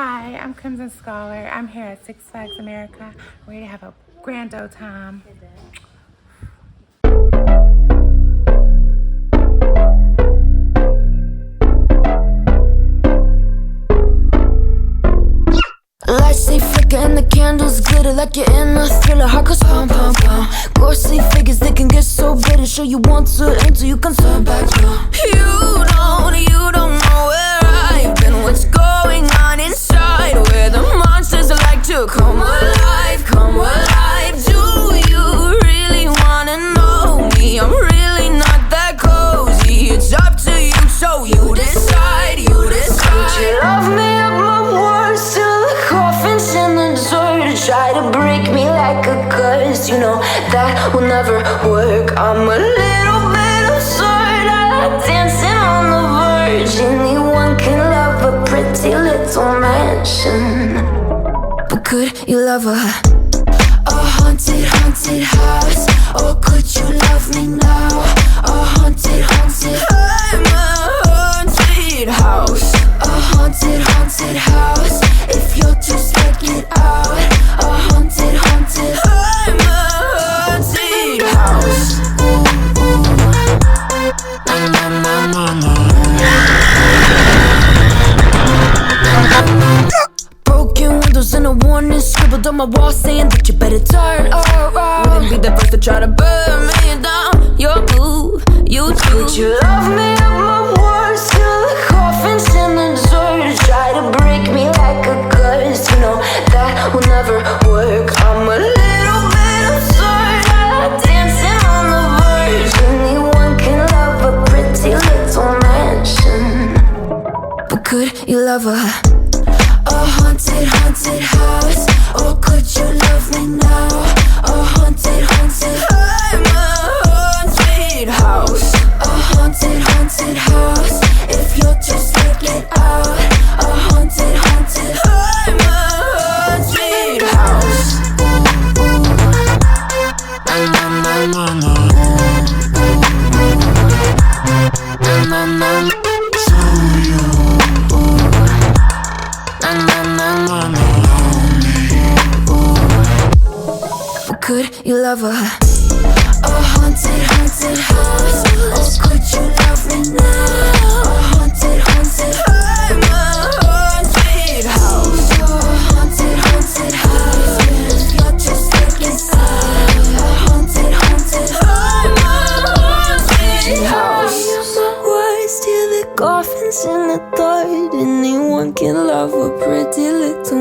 Hi, I'm Crimson Scholar. I'm here at Six Flags America, ready to have a grand old time. Lights they flicker and the candles glitter like you're in a thriller. Heart goes pound, pound, pound. Ghostly figures, they can get so bitter. Sure you want to enter, you can turn back now. You don't know where I've been. What's going on inside? Where the monsters like to come alive, come alive. Do you really wanna know me? I'm really not that cozy. It's up to you, so you decide, you decide. Would you love me up my words till the coffin's in the dirt? Try to break me like a curse, you know that will never work. I'm a little bit absurd, I like dancing on the verge. Anyone can love a pretty little mansion, but could you love a haunted, haunted house? Or could you love me now? A haunted, haunted, I'm a haunted house. A haunted, haunted house. If you're too scared, get out. A haunted, haunted, I'm a haunted house. Na, na, na, na, na. Broken windows and a warning scribbled on my wall saying that you better turn around. Wouldn't be the first to try to burn me down. Your move, you too. Would you love me up my words till the coffin's in the dirt? Try to break me like a curse, you know that will never work. I'm a little bit absurd, I like dancing on the verge. Anyone can love a pretty little mansion, but could you love a haunted, haunted house? Or could you love me now? A haunted, haunted, I'm a haunted house. A haunted, haunted house. If you're too scared, get out. A haunted, haunted, I'm a haunted house. Na na na na. Na na na. Could you love a haunted, haunted house? Or could you love me now? A haunted, haunted, I'm a haunted house. A haunted, haunted house. If you're too scared, get out. A haunted, haunted, I'm a haunted house. Use the words till the coffin's in the dirt. Anyone can love a pretty little